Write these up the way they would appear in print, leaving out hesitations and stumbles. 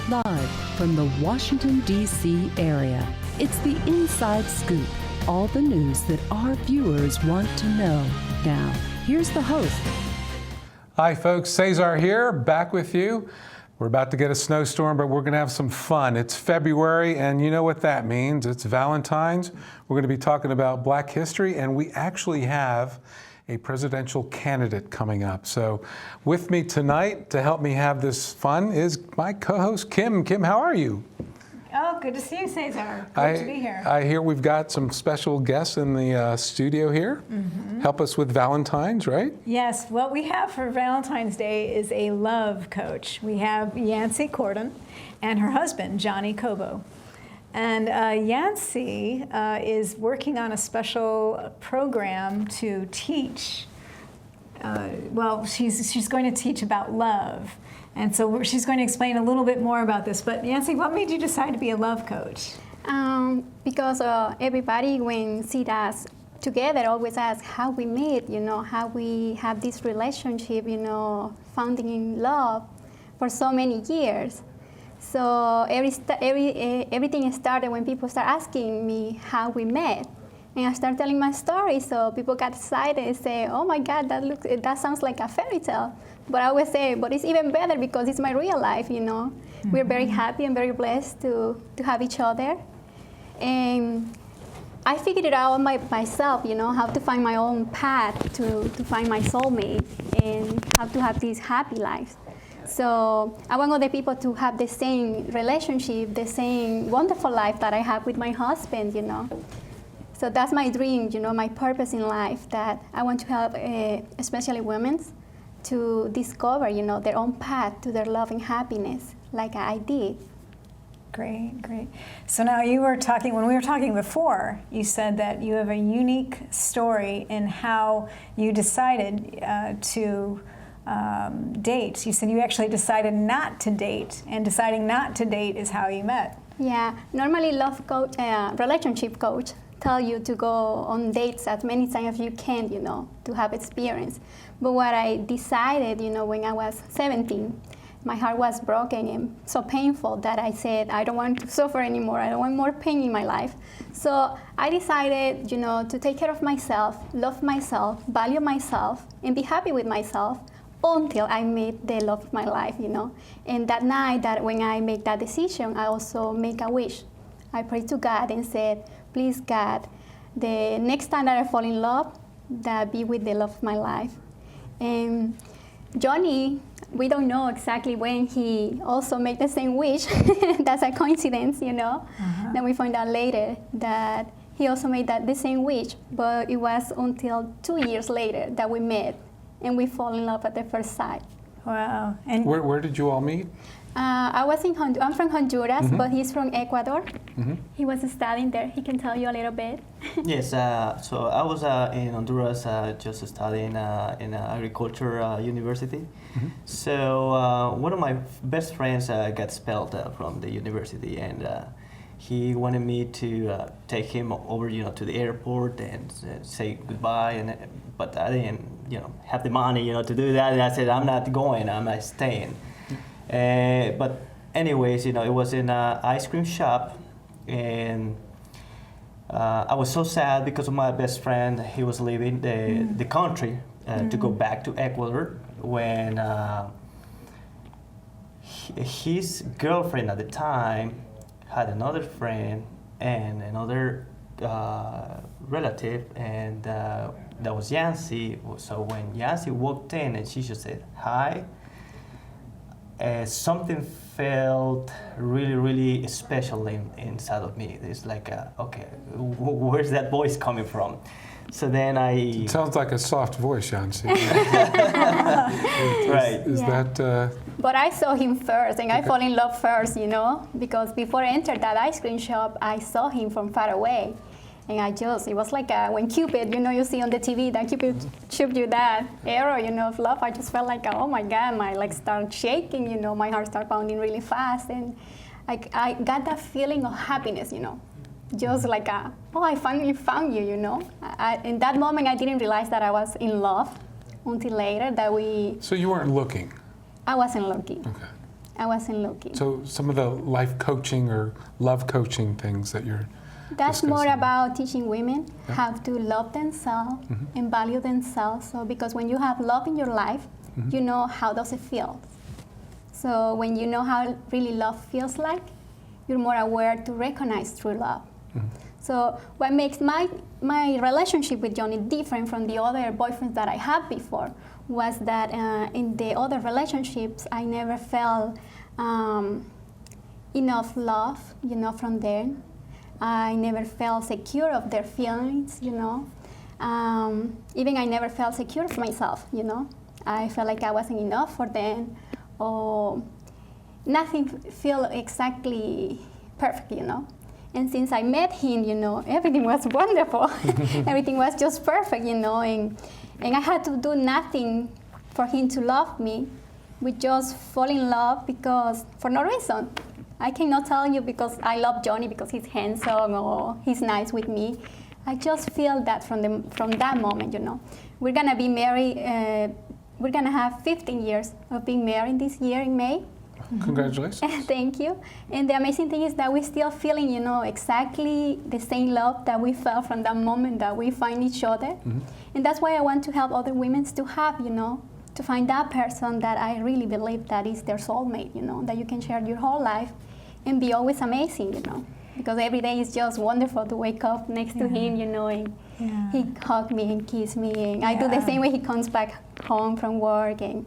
Live from the Washington, D.C. area, it's the Inside Scoop. All the news that our viewers want to know. Now, here's the host. Hi folks, Cesar here, back with you. We're about to get a snowstorm, but we're going to have some fun. It's February, and you know what that means. It's Valentine's. We're going to be talking about Black history, and we actually have a presidential candidate coming up. So with me tonight to help me have this fun is my co-host, Kim. Kim, how are you? Oh, good to see you, Cesar. Good to be here. I hear we've got some special guests in the studio here. Mm-hmm. Help us with Valentine's, right? Yes. What we have for Valentine's Day is a love coach. We have Yancy Corden and her husband, Johnny Cobo. And Yancy is working on a special program to teach. She's going to teach about love. And so she's going to explain a little bit more about this. But Yancy, what made you decide to be a love coach? Because everybody, when see us together, always asks how we meet, how we have this relationship, founding in love for so many years. So everything started when people start asking me how we met. And I started telling my story, so people got excited and say, "Oh my God, that sounds like a fairy tale." But I always say, "But it's even better because it's my real life." Mm-hmm. We're very happy and very blessed to have each other. And I figured it out myself, how to find my own path to find my soulmate and how to have this happy life. So I want other people to have the same relationship, the same wonderful life that I have with my husband. So that's my dream, my purpose in life, that I want to help especially women to discover, their own path to their love and happiness, like I did. Great, great. So now when we were talking before, you said that you have a unique story in how you decided to date. You said you actually decided not to date, and deciding not to date is how you met. Yeah, normally love coach, relationship coach, tell you to go on dates as many times as you can, to have experience. But what I decided, when I was 17, my heart was broken and so painful that I said, I don't want to suffer anymore. I don't want more pain in my life. So I decided, to take care of myself, love myself, value myself, and be happy with myself until I met the love of my life, And that night, when I make that decision, I also make a wish. I prayed to God and said, please, God, the next time that I fall in love, that be with the love of my life. And Johnny, we don't know exactly when he also made the same wish. That's a coincidence, Uh-huh. Then we find out later that he also made the same wish, but it was until 2 years later that we met, and we fall in love at the first sight. Wow. And Where did you all meet? I'm from Honduras, mm-hmm. but he's from Ecuador. Mm-hmm. He was studying there. He can tell you a little bit. Yes, so I was in Honduras just studying in agriculture university. Mm-hmm. So one of my best friends got expelled from the university, and he wanted me to take him over, to the airport and say goodbye. But I didn't, have the money, to do that. And I said, I'm not going. I'm not staying. But anyways, it was in an ice cream shop, and I was so sad because of my best friend. He was leaving the country to go back to Ecuador when his girlfriend at the time had another friend and another relative, and that was Yancy. So when Yancy walked in and she just said hi, something felt really, really special inside of me. It's like, okay, where's that voice coming from? So then It sounds like a soft voice, Yancy. Right. Is that... But I saw him first, and I fall in love first, because before I entered that ice cream shop, I saw him from far away. And it was like when Cupid, you see on the TV that Cupid shoots you that arrow, of love. I just felt like, oh my God, my legs start shaking, my heart started pounding really fast. And I got that feeling of happiness, just like, I finally found you, in that moment, I didn't realize that I was in love until later that we... So you weren't looking? I wasn't looking. Okay. I wasn't looking. So some of the life coaching or love coaching things that you're That's more discussing. about teaching women how to love themselves and value themselves. So because when you have love in your life, you know how does it feel. So when you know how really love feels like, you're more aware to recognize true love. So what makes my relationship with Johnny different from the other boyfriends that I had before was that in the other relationships, I never felt enough love, from them. I never felt secure of their feelings, Even I never felt secure for myself, I felt like I wasn't enough for them, or nothing felt exactly perfect, And since I met him, everything was wonderful. Everything was just perfect, and I had to do nothing for him to love me. We just fall in love because for no reason. I cannot tell you because I love Johnny because he's handsome or he's nice with me. I just feel that from that moment, We're gonna be married. We're gonna have 15 years of being married this year in May. Congratulations. Thank you. And the amazing thing is that we're still feeling, exactly the same love that we felt from that moment that we find each other. And that's why I want to help other women to have, to find that person that I really believe that is their soulmate, that you can share your whole life and be always amazing, Because every day is just wonderful to wake up next to him, and he hug me and kiss me. And I do the same when he comes back home from work. And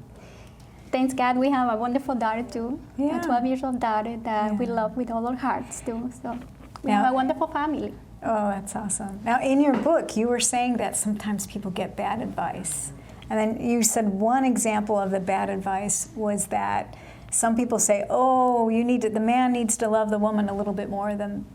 thanks God we have a wonderful daughter too, a 12-year-old daughter that we love with all our hearts too. So we have a wonderful family. Oh, that's awesome. Now, in your book, you were saying that sometimes people get bad advice. And then you said one example of the bad advice was that some people say, oh, the man needs to love the woman a little bit more than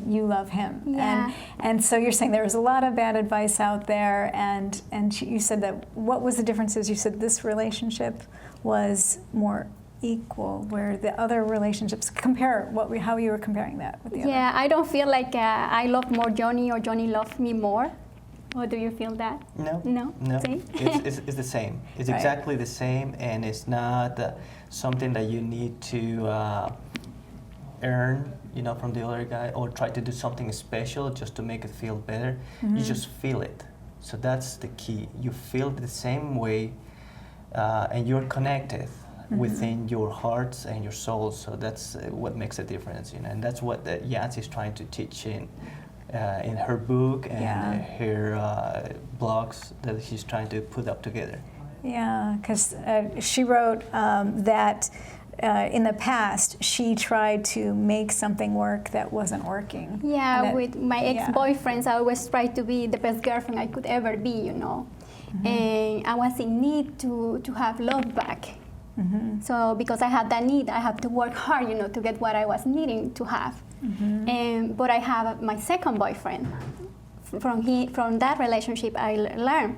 you love him. Yeah. And so you're saying there was a lot of bad advice out there, and you said that what was the differences? You said this relationship was more equal, where the other relationships, how you were comparing that with the other. Yeah, I don't feel like I love more Johnny or Johnny loved me more. Or do you feel that? No. No? See? It's the same. It's Right. exactly the same, and it's not something that you need to earn, from the other guy, or try to do something special just to make it feel better. You just feel it. So that's the key. You feel the same way, and you're connected within your hearts and your souls. So that's what makes a difference, and that's what Yancy is trying to teach in her book and her blogs that she's trying to put up together. Yeah, because she wrote that in the past she tried to make something work that wasn't working. Yeah, with my ex-boyfriends, I always tried to be the best girlfriend I could ever be, And I was in need to have love back. So because I had that need, I had to work hard, to get what I was needing to have. But I have my second boyfriend. From that relationship, I learned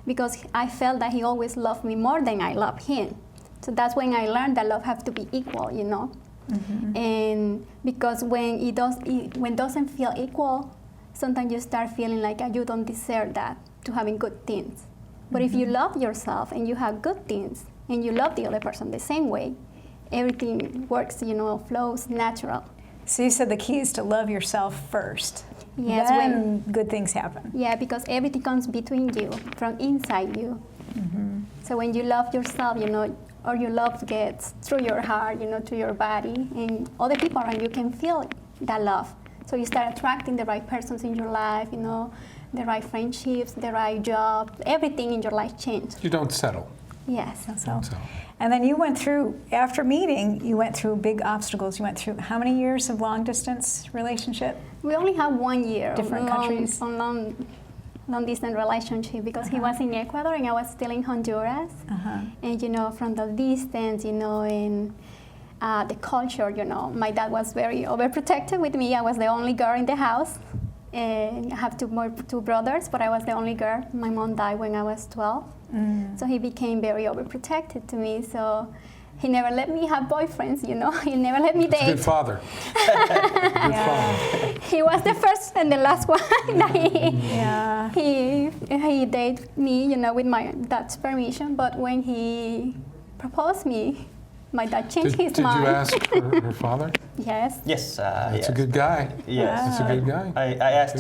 because I felt that he always loved me more than I loved him. So that's when I learned that love has to be equal, And because when it doesn't feel equal, sometimes you start feeling like you don't deserve that, to having good things. But if you love yourself and you have good things and you love the other person the same way, everything works, flows natural. So you said the key is to love yourself first. Yes, then good things happen. Yeah, because everything comes between you, from inside you. So when you love yourself, or your love gets through your heart, to your body, and other people around you can feel that love. So you start attracting the right persons in your life, the right friendships, the right job, everything in your life changes. You don't settle. Yes. So. And then you went through, after meeting, you went through big obstacles. You went through how many years of long distance relationship? We only have 1 year Different countries? long distance relationship because he was in Ecuador and I was still in Honduras. And from the distance, and the culture, my dad was very overprotective with me. I was the only girl in the house. And I have two brothers, but I was the only girl. My mom died when I was 12. So he became very overprotected to me. So he never let me have boyfriends, He never let me date. Good father. Good father. He was the first and the last one that he dated me, with my dad's permission. But when he proposed me, My dad changed his Did mind. you ask her father? Yes. Yes. That's yes. a good guy. Yes. That's a good guy. I asked,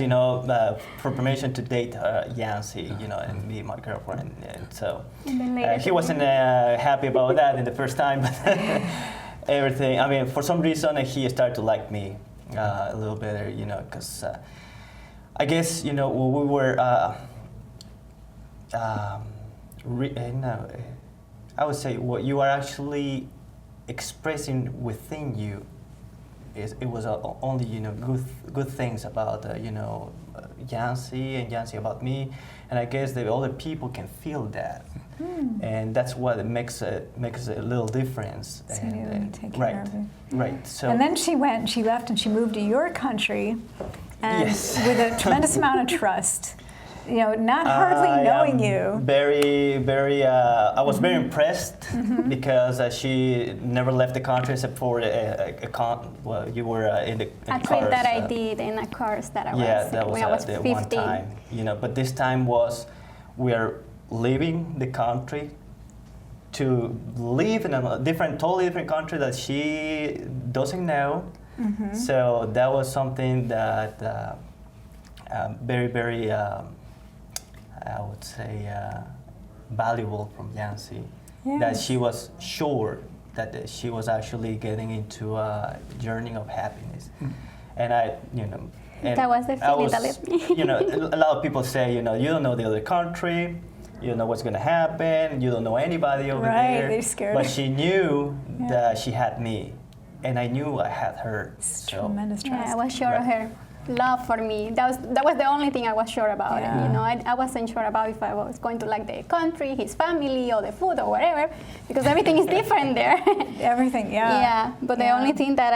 for permission to date Yancy, and be my girlfriend, and so And then later he wasn't happy about that in the first time, but everything. I mean, for some reason, he started to like me a little better, because I guess, when we were, I would say what you are actually expressing within you it was only good things about Yancy and Yancy about me, and I guess the other people can feel that, and that's what it makes a little difference. So and, you take care right, of it. right. So And then she left, and she moved to your country, and Yes. with a tremendous amount of trust. Not hardly knowing you. Very, very. I was very impressed because she never left the country except for well, you were in the A trip cars, that I did in a course that I was Yeah, that was, when I was the 15. one time. But this time was we are leaving the country to live in a totally different country that she doesn't know. So that was something that very, very. I would say, valuable from Yancy, that she was sure that she was actually getting into a journey of happiness. And and That was the I feeling that left me. A lot of people say, you don't know the other country, you don't know what's going to happen, you don't know anybody over Right, there. they're scared. But she knew that she had me, and I knew I had her. It's So, tremendous trust. Yeah, I was sure of her love for me. That was the only thing I was sure about. Yeah. I wasn't sure about if I was going to like the country, his family, or the food, or whatever, because everything is different there. Everything, yeah. Yeah, but the Yeah. only thing that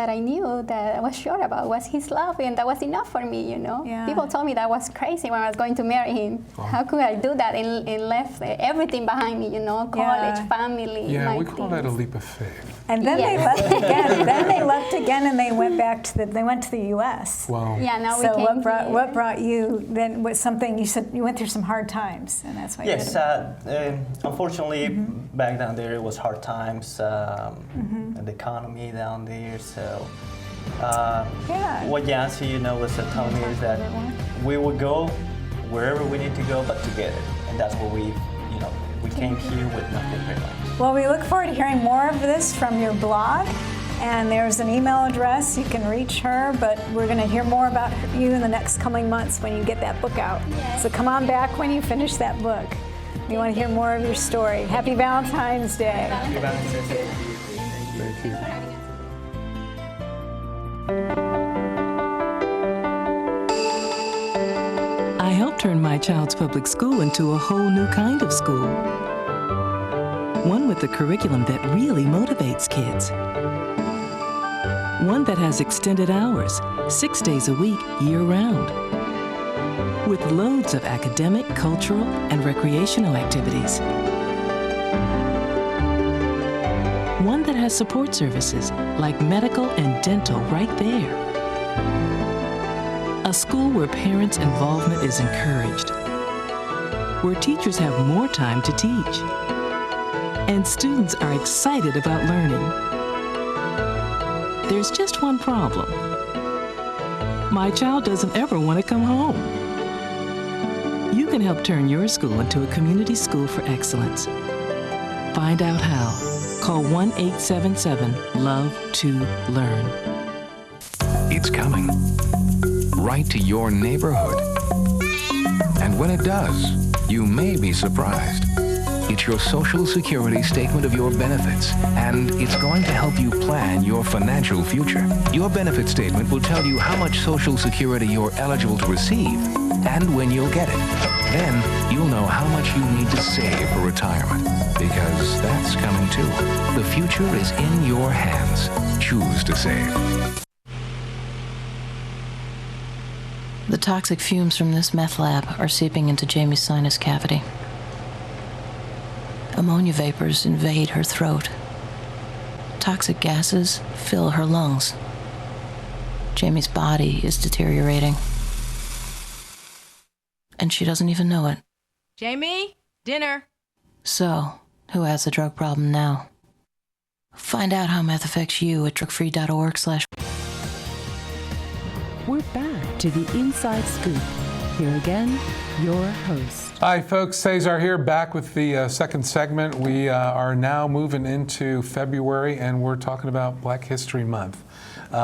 I knew that I was sure about was his love, and that was enough for me. Yeah. People told me that I was crazy when I was going to marry him. How could I do that and left everything behind me? College, family. Yeah, my we call that a things. leap of faith. And then they Yes. left again. And they went back to they went to the U.S. Wow. Yeah, now we So came what here. brought you then was something you said you went through some hard times, and that's why. Yes, you did it. unfortunately, back down there it was hard times, and the economy down there. So, Yeah. what Yancy, was telling me is that we would go wherever we need to go, but together, and that's what we came here with nothing very much. Well, we look forward to hearing more of this from your blog. And there's an email address, you can reach her, but we're going to hear more about you in the next coming months when you get that book out. Yes. So come on back when you finish that book. We want to hear more of your story. Happy Valentine's Day. Thank you. I helped turn my child's public school into a whole new kind of school. One with a curriculum that really motivates kids. One that has extended hours, 6 days a week, year-round. With loads of academic, cultural, and recreational activities. One that has support services like medical and dental right there. A school where parents' involvement is encouraged. Where teachers have more time to teach. And students are excited about learning. There's just one problem. My child doesn't ever want to come home. You can help turn your school into a community school for excellence. Find out how. Call 1-877-LOVE-TO-LEARN. It's coming. Right to your neighborhood. And when it does, you may be surprised. It's your Social Security statement of your benefits, and it's going to help you plan your financial future. Your benefit statement will tell you how much Social Security you're eligible to receive and when you'll get it. Then you'll know how much you need to save for retirement, because that's coming too. The future is in your hands. Choose to save. The toxic fumes from this meth lab are seeping into Jamie's sinus cavity. Ammonia vapors invade her throat. Toxic gases fill her lungs. Jamie's body is deteriorating. And she doesn't even know it. Jamie, dinner. So, who has the drug problem now? Find out how meth affects you at drugfree.org/. We're back to the Inside Scoop. Here again, your host. Hi, folks. Cesar here, back with the second segment. We are now moving into February, and we're talking about Black History Month.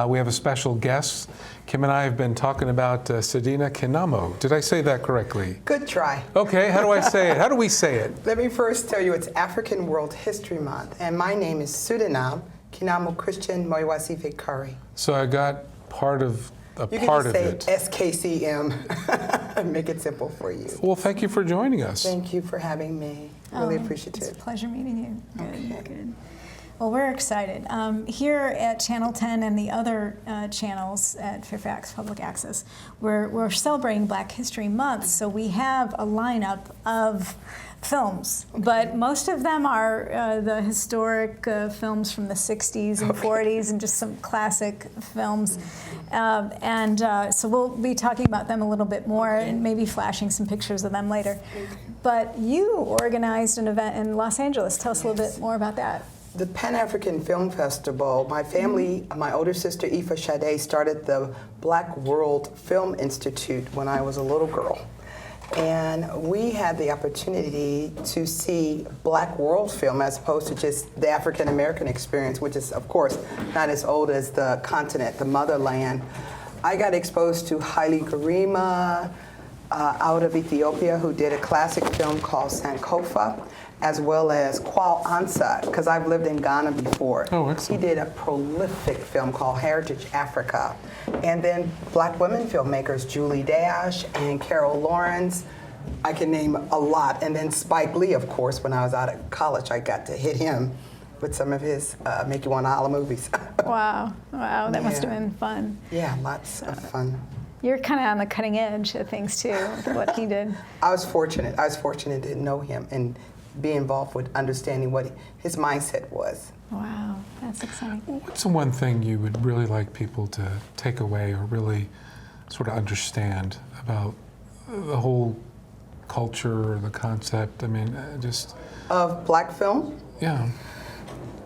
We have a special guest. Kim and I have been talking about Sedina Kinamo. Did I say that correctly? Good try. Okay, how do I say it? How do we say it? Let me first tell you it's African World History Month, and my name is Suriname Kinamo Christian Moiwasife Curry. So I got part of You part can of just say it. SKCM. Make it simple for you. Well, thank you for joining us. Thank you for having me. Really It's appreciative. a pleasure meeting you. Good, Okay. good. Well, we're excited. Here at Channel 10 and the other channels at Fairfax Public Access, we're celebrating Black History Month, so we have a lineup of films, but most of them are the historic films from the 60s and 40s and just some classic films. So we'll be talking about them a little bit more and maybe flashing some pictures of them later. But you organized an event in Los Angeles. Tell us a little bit more about that. The Pan-African Film Festival, my family, my older sister Ifa Sade started the Black World Film Institute when I was a little girl. And we had the opportunity to see Black world film as opposed to just the African American experience, which is, of course, not as old as the continent, the motherland. I got exposed to Haile Gerima out of Ethiopia, who did a classic film called Sankofa, as well as Kwal Ansa, because I've lived in Ghana before. Oh, excellent. He did a prolific film called Heritage Africa. And then Black women filmmakers, Julie Dash and Carol Lawrence. I can name a lot. And then Spike Lee, of course, when I was out of college, I got to hit him with some of his Make You Wanna Holla movies. Wow, that must have been fun. Yeah, lots of fun. You're kind of on the cutting edge of things too, with what he did. I was fortunate to know him and be involved with understanding what his mindset was. Wow, that's exciting. What's the one thing you would really like people to take away or really sort of understand about the whole culture or the concept? I mean, just... Of Black film? Yeah.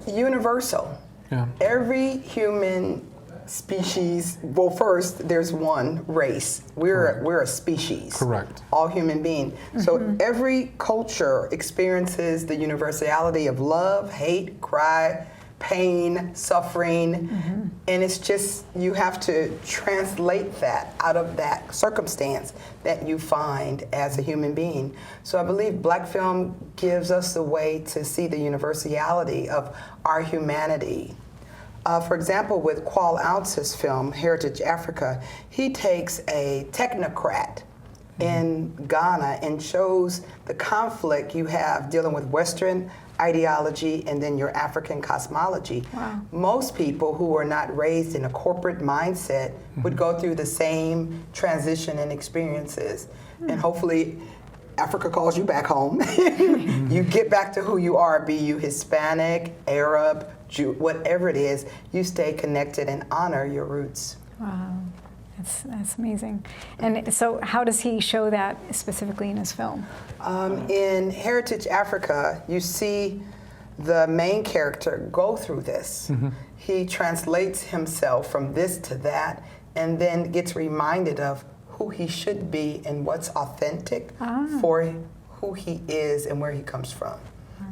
Universal. Yeah. Every human species, well, first, there's one race. We're a species. Correct. All human beings. So every culture experiences the universality of love, hate, cry, pain, suffering, and it's just, you have to translate that out of that circumstance that you find as a human being. So I believe Black film gives us the way to see the universality of our humanity. For example, with Kwal Ansa's film, Heritage Africa, he takes a technocrat in Ghana and shows the conflict you have dealing with Western ideology and then your African cosmology. Wow. Most people who are not raised in a corporate mindset would go through the same transition and experiences. And hopefully, Africa calls you back home. You get back to who you are, be you Hispanic, Arab, Jew, whatever it is, you stay connected and honor your roots. Wow, that's amazing. And so how does he show that specifically in his film? In Heritage Africa, you see the main character go through this. He translates himself from this to that and then gets reminded of who he should be and what's authentic for who he is and where he comes from.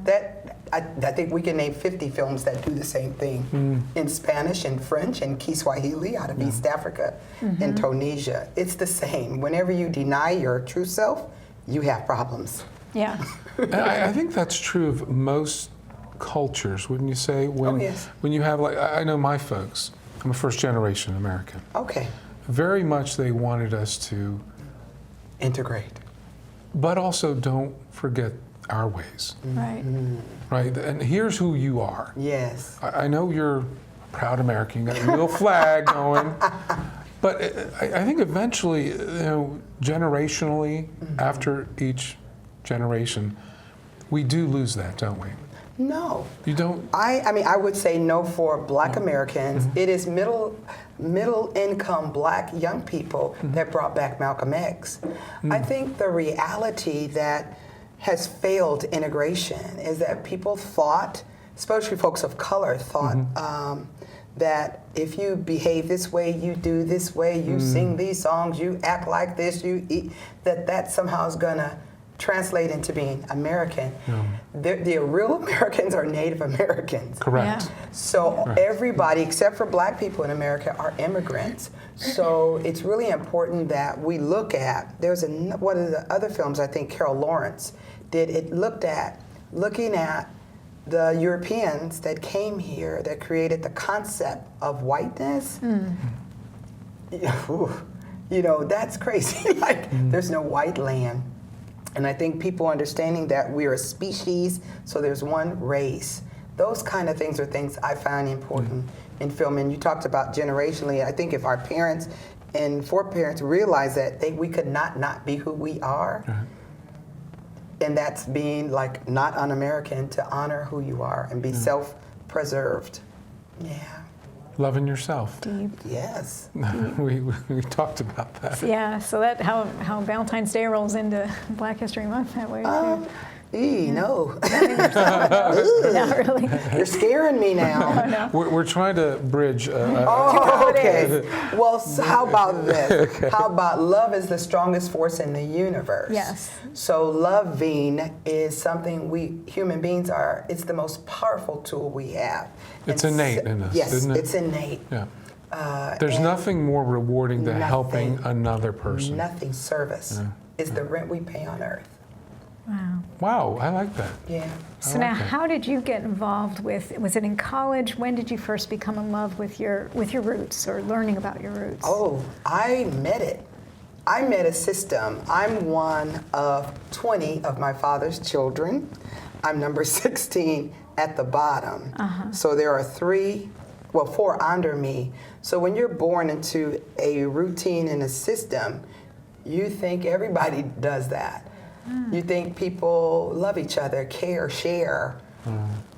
That I think we can name 50 films that do the same thing in Spanish and French and Kiswahili out of East Africa and Tunisia. It's the same. Whenever you deny your true self, you have problems. Yeah. I think that's true of most cultures, wouldn't you say? When, yes. When you have, like, I know my folks, I'm a first generation American. Okay. Very much they wanted us to Integrate. but also don't forget our ways, Right. right? And here's who you are. Yes. I know you're a proud American, you got a real flag going, but I think eventually, generationally, after each generation, we do lose that, don't we? No. You don't? I mean, I would say no for Black Americans. It is middle income Black young people that brought back Malcolm X. I think the reality that has failed integration is that people thought especially folks of color, thought that if you behave this way, you do this way, you sing these songs, you act like this, you eat, that somehow is going to translate into being American. The real Americans are Native Americans. Correct. Yeah. So everybody, except for black people in America, are immigrants. So it's really important that we look at, there's one of the other films I think Carol Lawrence did, looking at the Europeans that came here that created the concept of whiteness. You know, that's crazy. Like, there's no white land. And I think people understanding that we're a species, so there's one race. Those kind of things are things I find important in film. And you talked about generationally. I think if our parents and foreparents realize that we could not be who we are, and that's being like not un-American, to honor who you are and be self-preserved. Yeah. Loving yourself. Deep. Yes. we talked about that. Yeah, so that how Valentine's Day rolls into Black History Month that way too. No. Not really. You're scaring me now. No. We're trying to bridge. Okay. Well, so how about this? How about love is the strongest force in the universe? Yes. So loving is something we human beings are. It's the most powerful tool we have. It's And innate in us, yes, isn't it? it's innate. Yeah. There's nothing more rewarding than helping another person. Nothing. Service is the rent we pay on earth. Wow. Wow, I like that. Yeah. So now, how did you get involved with? Was it in college? When did you first become in love with your roots or learning about your roots? Oh, I met it. I met a system. I'm one of 20 of my father's children. I'm number 16 at the bottom. So there are 4 under me. So when you're born into a routine and a system, you think everybody does that. You think people love each other, care, share.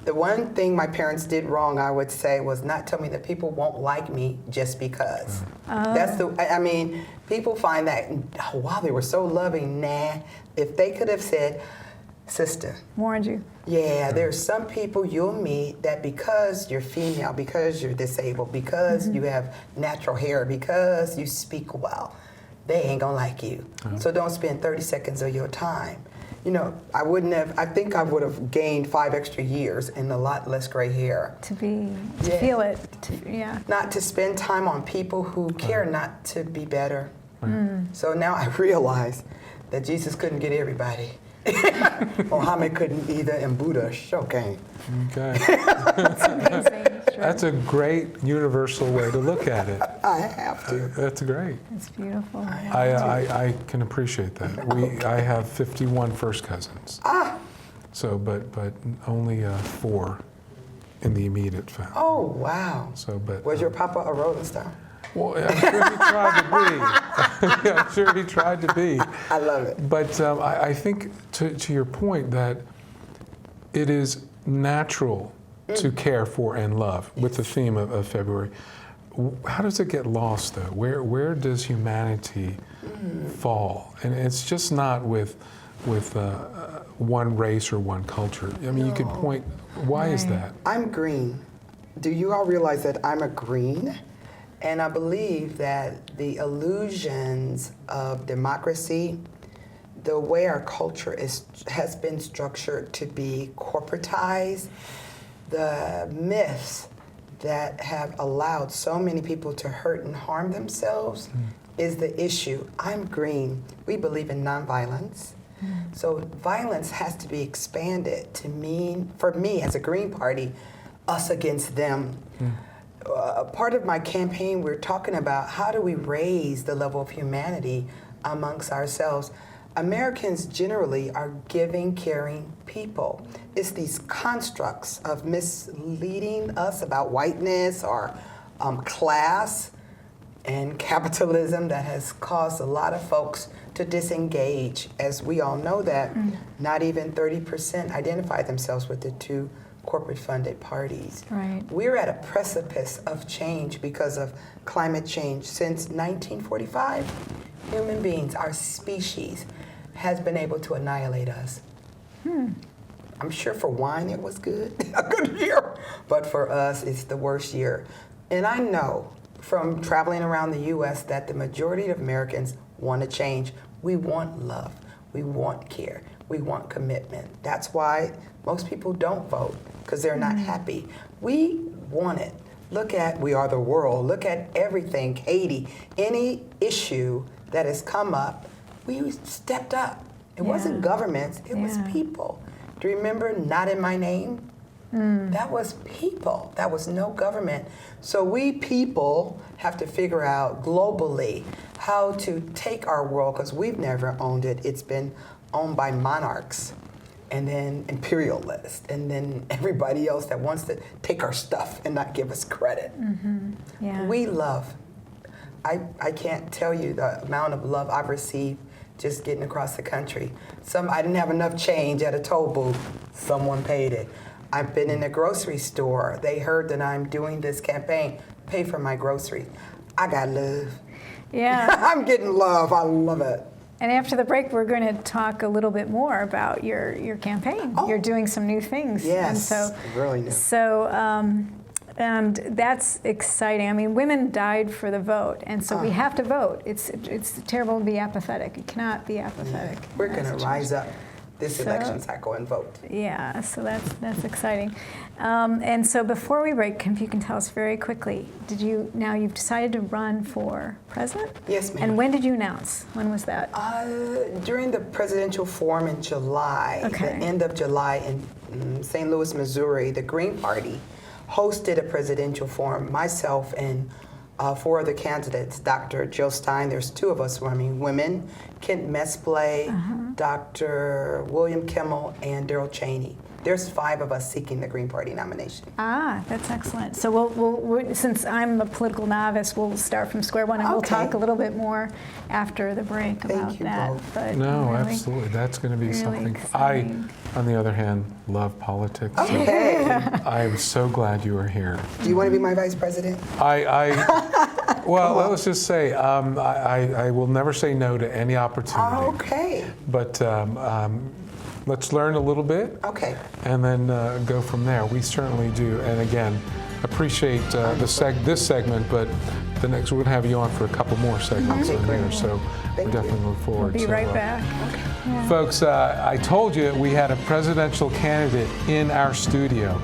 The one thing my parents did wrong, I would say, was not tell me that people won't like me just because. I mean, people find that, oh, wow, they were so loving. Nah. If they could have said, sister. Warned you. Yeah, there's some people you'll meet that because you're female, because you're disabled, because you have natural hair, because you speak well, they ain't gonna like you. So don't spend 30 seconds of your time. You know, I think I would have gained 5 extra years and a lot less gray hair. To feel it, Not to spend time on people who care not to be better. So now I realize that Jesus couldn't get everybody. Muhammad couldn't either, and Buddha sure can't. Okay. That's amazing. That's a great universal way to look at it. I have to. That's great. It's beautiful. I can appreciate that. I have 51 first cousins. So, but only 4 in the immediate family. Oh, wow. So, but Was your papa a Rolling Stone? well, I'm sure he tried to be. I'm sure he tried to be. I love it. But I think to your point that it is natural to care for and love with the theme of February. How does it get lost though? Where does humanity fall? And it's just not with one race or one culture. I mean, you could point. Why is that? I'm green. Do you all realize that I'm a green? And I believe that the illusions of democracy, the way our culture has been structured to be corporatized, the myths that have allowed so many people to hurt and harm themselves is the issue. I'm green. We believe in nonviolence. So violence has to be expanded to mean, for me as a Green Party, us against them. Part of my campaign, we're talking about how do we raise the level of humanity amongst ourselves. Americans generally are giving, caring people. It's these constructs of misleading us about whiteness or class and capitalism that has caused a lot of folks to disengage. As we all know that not even 30% identify themselves with the 2 corporate-funded parties. Right. We're at a precipice of change because of climate change. Since 1945, human beings, our species, has been able to annihilate us. I'm sure for wine it was good, a good year, but for us it's the worst year. And I know from traveling around the U.S. that the majority of Americans want to change. We want love, we want care, we want commitment. That's why most people don't vote, because they're not happy. We want it. Look at We Are the World, look at everything, Haiti, any issue that has come up, we stepped up. It wasn't governments, it was people. Do you remember Not in My Name? That was people, that was no government. So we people have to figure out globally how to take our world, because we've never owned it. It's been owned by monarchs, and then imperialists, and then everybody else that wants to take our stuff and not give us credit. We love. I can't tell you the amount of love I've received just getting across the country. I didn't have enough change at a toll booth. Someone paid it. I've been in a grocery store. They heard that I'm doing this campaign, pay for my groceries. I got love. Yeah. I'm getting love. I love it. And after the break, we're going to talk a little bit more about your campaign. You're doing some new things. Yes, and so, really new. So, and that's exciting. I mean, women died for the vote, and so we have to vote. It's terrible to be apathetic. You cannot be apathetic. We're going to rise up this election cycle and vote. Yeah, so that's exciting. And so before we break, if you can tell us very quickly, you've decided to run for president? Yes, ma'am. And when did you announce? When was that? During the presidential forum in July, the end of July in St. Louis, Missouri, the Green Party hosted a presidential forum. Myself and 4 other candidates, Dr. Jill Stein, there's 2 of us running, women, Kent Mesplay, Dr. William Kimmel, and Daryl Cheney. There's 5 of us seeking the Green Party nomination. That's excellent. So we'll since I'm a political novice, we'll start from square one, and we'll talk a little bit more after the break about that. Both. But No, really, absolutely. That's going to be really something. exciting. I, on the other hand, love politics. Okay. So I am so glad you are here. Do you want to be my vice president? Well, let's just say I will never say no to any opportunity. Okay. But let's learn a little bit. Okay. And then go from there. We certainly do. And again, appreciate this segment, but the next we're going to have you on for a couple more segments on here. So we definitely look forward. We'll be right back. Okay. Folks, I told you we had a presidential candidate in our studio.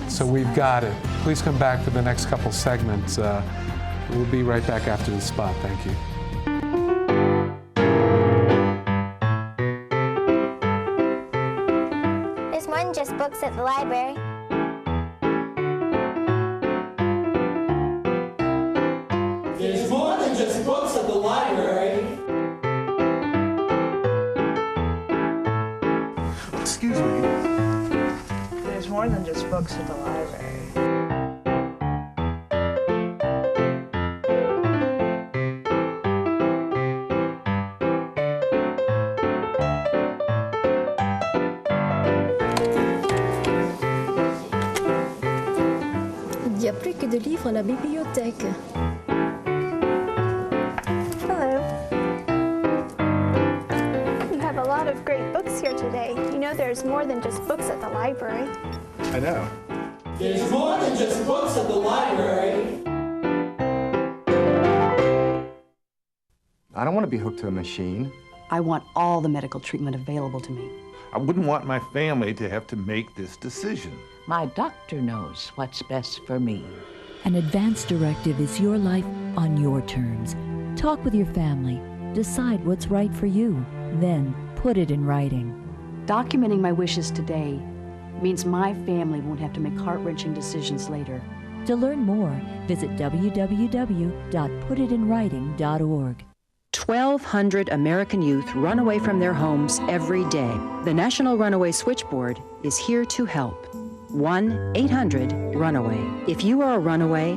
So we've got it. Please come back for the next couple segments. We'll be right back after the spot. Thank you. There's more than just books at the library. There's more than just books at the library. Excuse me. There's more than just books at the library. Il y a plus que de livres à la bibliothèque. Hello. You have a lot of great books here today. You know there's more than just books at the library. I know. There's more than just books at the library. I don't want to be hooked to a machine. I want all the medical treatment available to me. I wouldn't want my family to have to make this decision. My doctor knows what's best for me. An advance directive is your life on your terms. Talk with your family. Decide what's right for you. Then put it in writing. Documenting my wishes today means my family won't have to make heart-wrenching decisions later. To learn more, visit www.putitinwriting.org. 1,200 American youth run away from their homes every day. The National Runaway Switchboard is here to help. 1-800-RUNAWAY. If you are a runaway,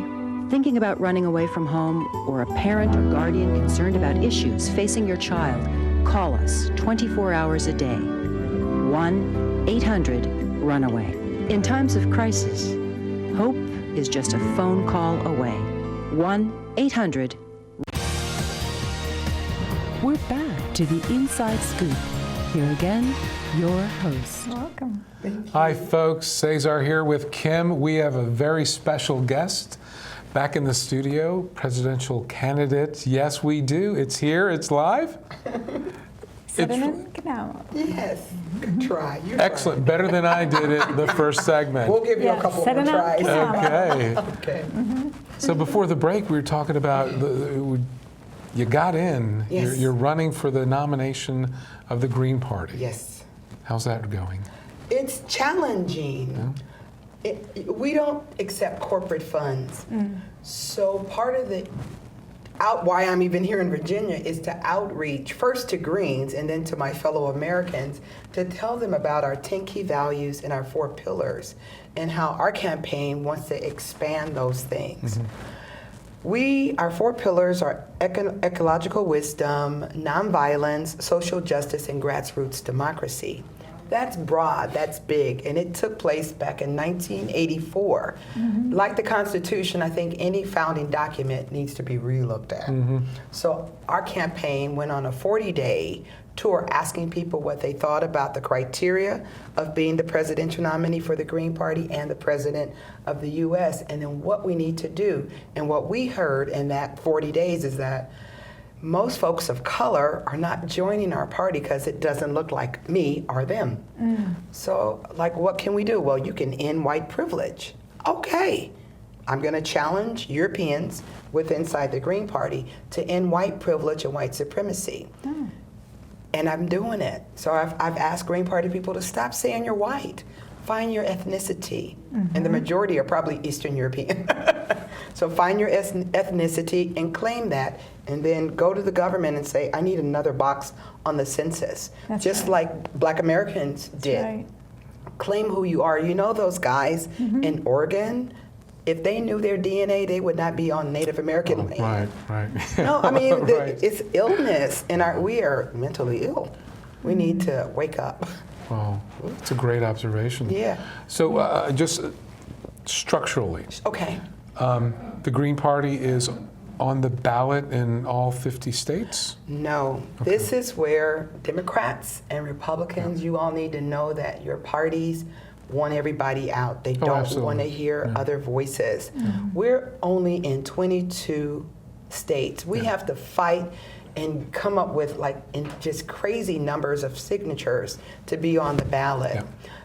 thinking about running away from home, or a parent or guardian concerned about issues facing your child, call us 24 hours a day. 1-800-RUNAWAY. In times of crisis, hope is just a phone call away. 1-800. We're back to the Inside Scoop. Here again, your host. Welcome. Hi, folks. Cesar here with Kim. We have a very special guest back in the studio, presidential candidate. Yes, we do. It's here. It's live. Yes. Good try. You Excellent. Better than I did it the first segment. We'll give you a couple more tries. Okay. Okay. So before the break, we were talking about you got in. Yes. You're running for the nomination of the Green Party. Yes. How's that going? It's challenging. Yeah. We don't accept corporate funds. So part of why I'm even here in Virginia is to outreach first to Greens and then to my fellow Americans to tell them about our 10 key values and our 4 pillars and how our campaign wants to expand those things. Our 4 pillars are ecological wisdom, nonviolence, social justice, and grassroots democracy. That's broad, that's big, and it took place back in 1984. Like the Constitution, I think any founding document needs to be relooked at. So our campaign went on a 40-day tour asking people what they thought about the criteria of being the presidential nominee for the Green Party and the president of the U.S., and then what we need to do. And what we heard in that 40 days is that most folks of color are not joining our party because it doesn't look like me or them. So, like, what can we do? Well, you can end white privilege. Okay, I'm going to challenge Europeans inside the Green Party to end white privilege and white supremacy. And I'm doing it. So I've asked Green Party people to stop saying you're white. Find your ethnicity. And the majority are probably Eastern European. So find your ethnicity and claim that, and then go to the government and say, I need another box on the census. Just like Black Americans did. Claim who you are. You know those guys in Oregon? If they knew their DNA, they would not be on Native American land. Right. No, I mean, it's illness, and we are mentally ill. We need to wake up. Wow, it's a great observation. Yeah. So just structurally. Okay. The Green Party is on the ballot in all 50 states? No. Okay. This is where Democrats and Republicans, you all need to know that your parties want everybody out. They don't want to hear other voices. We're only in 22 states. We have to fight and come up with just crazy numbers of signatures to be on the ballot.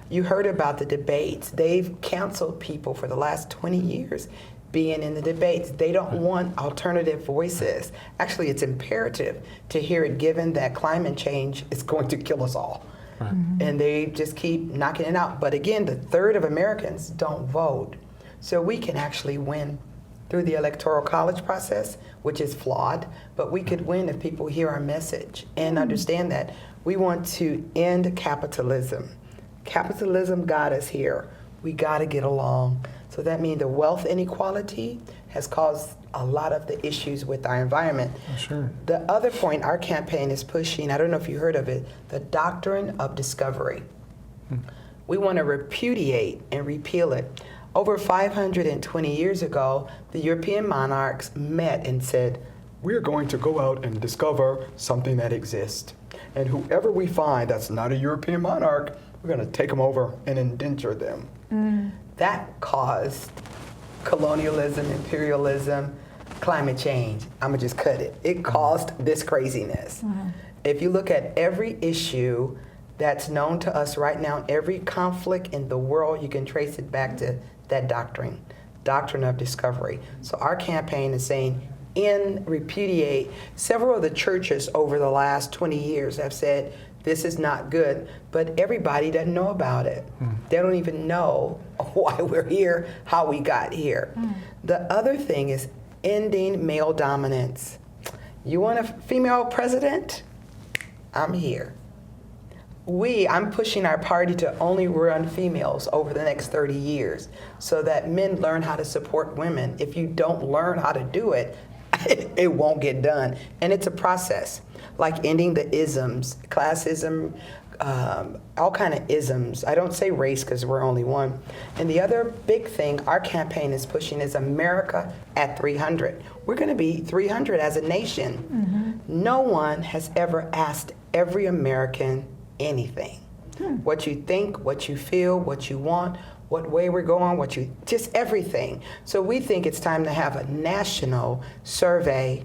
You heard about the debates. They've canceled people for the last 20 years being in the debates. They don't want alternative voices. Actually, it's imperative to hear it, given that climate change is going to kill us all. And they just keep knocking it out. But again, the third of Americans don't vote. So we can actually win through the Electoral College process, which is flawed, but we could win if people hear our message and understand that we want to end capitalism. Capitalism got us here. We got to get along. So that means the wealth inequality has caused a lot of the issues with our environment. Sure. The other point our campaign is pushing, I don't know if you heard of it, the doctrine of discovery. We want to repudiate and repeal it. Over 520 years ago, the European monarchs met and said, we're going to go out and discover something that exists. And whoever we find that's not a European monarch, we're going to take them over and indenture them. That caused colonialism, imperialism, climate change. I'm going to just cut it. It caused this craziness. If you look at every issue that's known to us right now, every conflict in the world, you can trace it back to that doctrine of discovery. So our campaign is saying, repudiate. Several of the churches over the last 20 years have said, this is not good, but everybody doesn't know about it. They don't even know why we're here, how we got here. The other thing is ending male dominance. You want a female president? I'm here. I'm pushing our party to only run females over the next 30 years so that men learn how to support women. If you don't learn how to do it, it won't get done. And it's a process, like ending the isms, classism, all kind of isms. I don't say race because we're only one. And the other big thing our campaign is pushing is America at 300. We're going to be 300 as a nation. No one has ever asked every American anything. What you think, what you feel, what you want, what way we're going, just everything. So we think it's time to have a national survey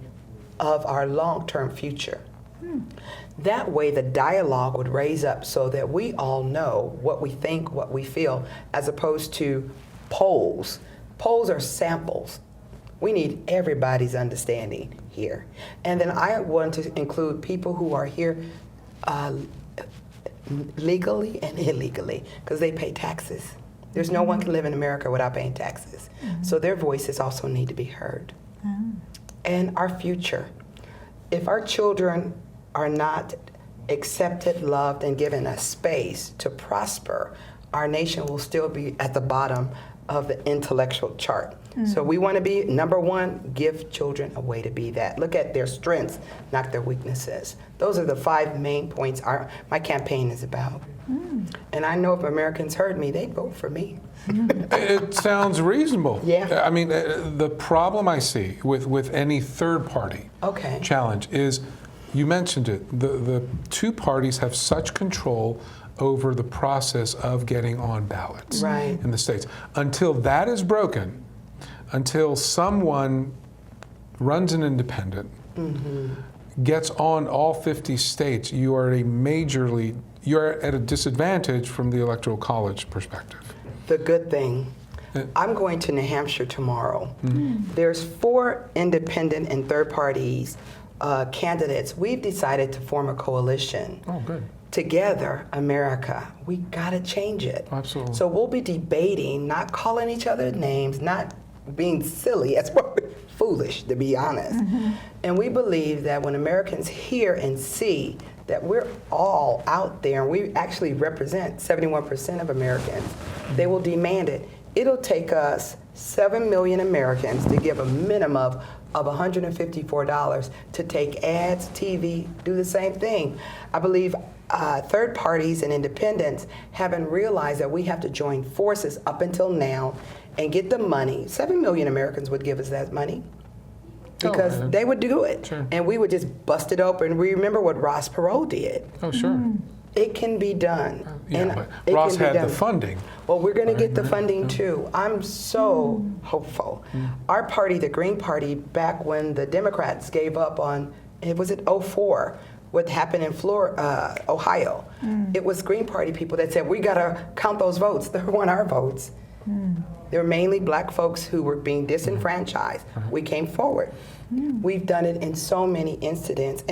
of our long-term future. That way the dialogue would raise up so that we all know what we think, what we feel, as opposed to polls. Polls are samples. We need everybody's understanding here. And then I want to include people who are here legally and illegally, because they pay taxes. There's no one can live in America without paying taxes. So their voices also need to be heard. And our future. If our children are not accepted, loved, and given a space to prosper, our nation will still be at the bottom of the intellectual chart. So we want to be, number one, give children a way to be that. Look at their strengths, not their weaknesses. Those are the 5 main points my campaign is about. And I know if Americans heard me, they'd vote for me. It sounds reasonable. Yeah. I mean, the problem I see with any third party challenge is, you mentioned it, the 2 parties have such control over the process of getting on ballots in the states. Until that is broken, until someone runs an independent, gets on all 50 states, you're at a disadvantage from the Electoral College perspective. The good thing, I'm going to New Hampshire tomorrow. There's 4 independent and third parties candidates. We've decided to form a coalition. Oh, good. Together, America, we gotta change it. Absolutely. So we'll be debating, not calling each other names, not being silly. That's foolish, to be honest. And we believe that when Americans hear and see that we're all out there and we actually represent 71% of Americans, they will demand it. It'll take us 7 million Americans to give a minimum of $154 to take ads, TV, do the same thing. I believe third parties and independents haven't realized that we have to join forces up until now and get the money. 7 million Americans would give us that money because they would do it. Sure. And we would just bust it open. Remember what Ross Perot did. Oh, sure. It can be done. Yeah, but Ross had the funding. Well, we're going to get the funding too. I'm so hopeful. Our party, the Green Party, back when the Democrats gave up on, it was at 04, what happened in Ohio. It was Green Party people that said, we got to count those votes. They weren't our votes. They were mainly black folks who were being disenfranchised. We came forward. We've done it in so many incidents,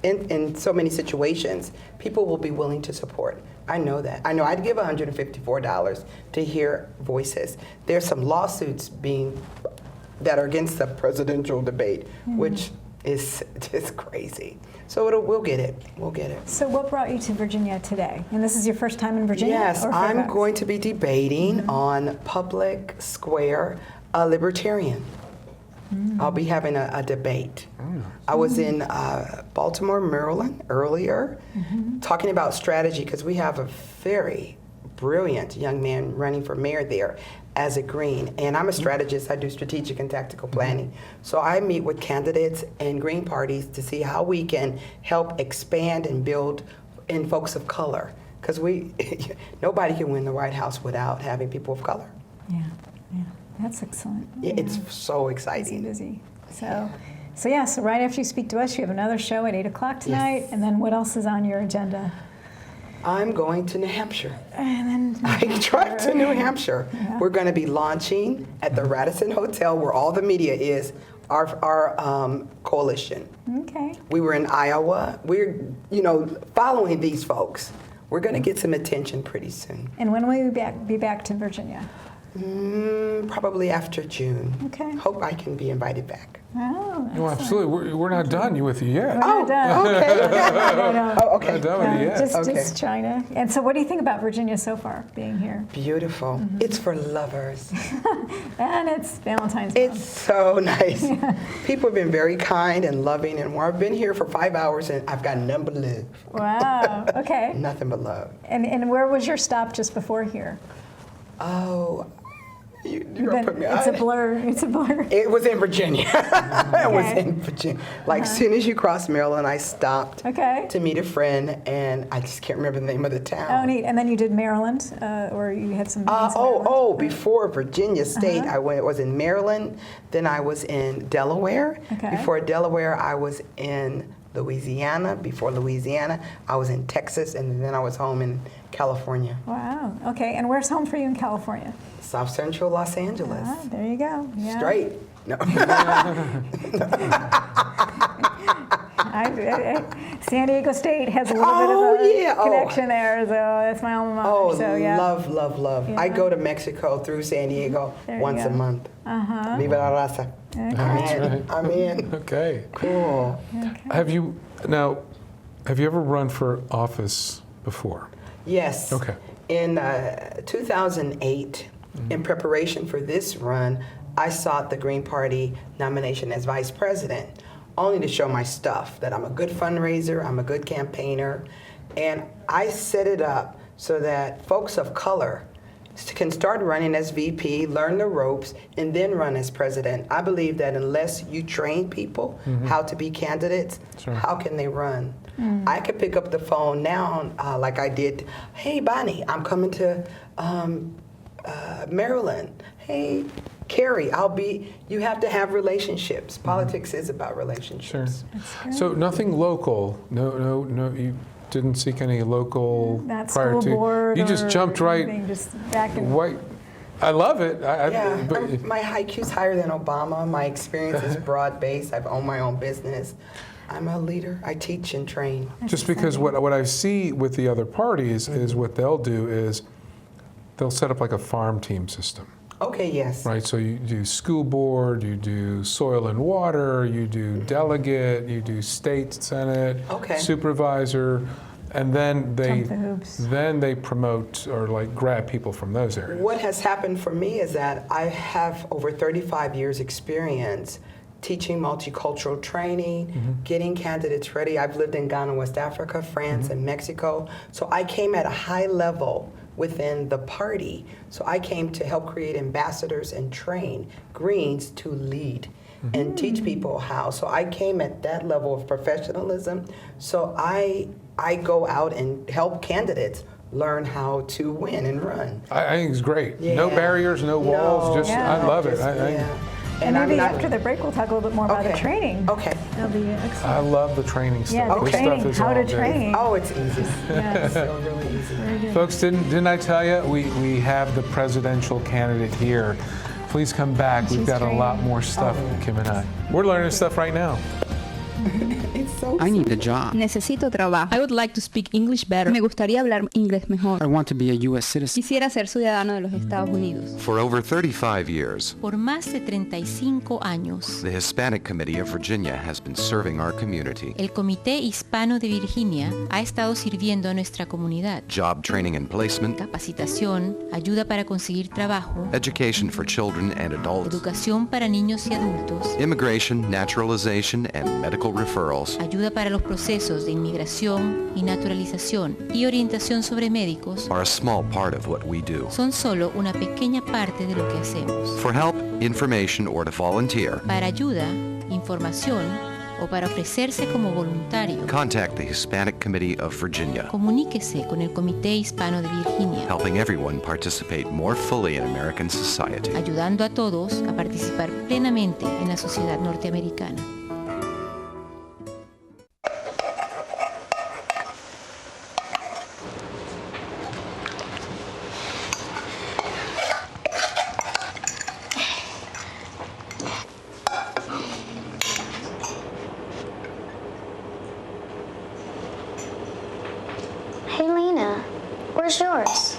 in so many situations. People will be willing to support. I know that. I know I'd give $154 to hear voices. There's some lawsuits that are against the presidential debate, which is just crazy. So we'll get it. We'll get it. So what brought you to Virginia today? And this is your first time in Virginia? Yes, I'm going to be debating on public square libertarian. I'll be having a debate. I was in Baltimore, Maryland earlier, talking about strategy, because we have a very brilliant young man running for mayor there as a Green. And I'm a strategist. I do strategic and tactical planning. So I meet with candidates and Green parties to see how we can help expand and build in folks of color. Because nobody can win the White House without having people of color. Yeah. That's excellent. Yeah. It's so exciting. Busy. So right after you speak to us, you have another show at 8 o'clock tonight. Yes. And then what else is on your agenda? I'm going to New Hampshire. And then I drive to New Hampshire. Yeah. We're going to be launching at the Radisson Hotel, where all the media is, our coalition. Okay. We were in Iowa. We're, following these folks. We're going to get some attention pretty soon. And when will you be back to Virginia? Probably after June. Okay. Hope I can be invited back. Oh, no, absolutely. We're not done with you yet. We're not done. Okay. Oh, okay. Not done with you yet. Just China. And so what do you think about Virginia so far, being here? Beautiful. It's for lovers. And it's Valentine's Day. It's so nice. Yeah. People have been very kind and loving and warm. I've been here for 5 hours and I've got none but love. Wow. Okay. Nothing but love. And where was your stop just before here? Oh, It's a blur. It's a blur. It was in Virginia. It was in Virginia. Like, as soon as you crossed Maryland, I stopped to meet a friend, and I just can't remember the name of the town. Oh, neat. And then you did Maryland, or you had some. Before Virginia State, I was in Maryland. Then I was in Delaware. Before Delaware, I was in Louisiana. Before Louisiana, I was in Texas, and then I was home in California. Wow. Okay. And where's home for you in California? South Central Los Angeles. Ah, there you go. Yeah. Straight. No. San Diego State has a little bit of a connection there, so that's my alma mater. Oh, so, yeah. love. Yeah. I go to Mexico through San Diego once a month. Viva la raza. Okay. I'm in. Okay. Cool. Okay. Have you ever run for office before? Yes. Okay. In 2008, in preparation for this run, I sought the Green Party nomination as vice president, only to show my stuff, that I'm a good fundraiser, I'm a good campaigner, and I set it up so that folks of color can start running as VP, learn the ropes, and then run as president. I believe that unless you train people how to be candidates, how can they run? I could pick up the phone now, like I did. Hey, Bonnie, I'm coming to Maryland. Hey, Carrie, you have to have relationships. Politics is about relationships. Sure. So nothing local. No. You didn't seek any local Not prior school to. board. You just jumped right. Just back in. White. I love it. But my IQ's higher than Obama. My experience is broad-based. I've owned my own business. I'm a leader. I teach and train. Just because what I see with the other parties is what they'll do is they'll set up like a farm team system. Okay, yes. Right, so you do school board, you do soil and water, you do delegate, you do state senate, supervisor, and then they promote or like grab people from those areas. What has happened for me is that I have over 35 years experience teaching multicultural training, getting candidates ready. I've lived in Ghana, West Africa, France, and Mexico. So I came at a high level within the party. So I came to help create ambassadors and train Greens to lead and teach people how. So I came at that level of professionalism. So I go out and help candidates learn how to win and run. I think it's great. Yeah. No barriers, no walls. I love it. And maybe after the break, we'll talk a little bit more about the training. Okay. That'll be excellent. I love the training stuff. Yeah, the training, stuff is how to all train. Oh, it's easy. Yes. So really easy. Very good. Folks, didn't I tell you we have the presidential candidate here? Please come back. We've got a lot more stuff, Kim and I. We're learning stuff right now. I need a job. Necesito trabajo. I would like to speak English better. Me gustaría hablar inglés mejor. I want to be a U.S. citizen. Quisiera ser ciudadano de los Estados Unidos. For over 35 years, por más de 35 años, the Hispanic Committee of Virginia has been serving our community. El Comité Hispano de Virginia ha estado sirviendo a nuestra comunidad. Job training and placement, capacitación, ayuda para conseguir trabajo, education for children and adults, educación para niños y adultos, immigration, naturalization, and medical referrals, ayuda para los procesos de inmigración y naturalización y orientación sobre médicos, are a small part of what we do. Son solo una pequeña parte de lo que hacemos. For help, information, or to volunteer, para ayuda, información o para ofrecerse como voluntario, contact the Hispanic Committee of Virginia. Comuníquese con el Comité Hispano de Virginia, helping everyone participate more fully in American society. Ayudando a todos a participar plenamente en la sociedad norteamericana. Hey, Lena, where's yours?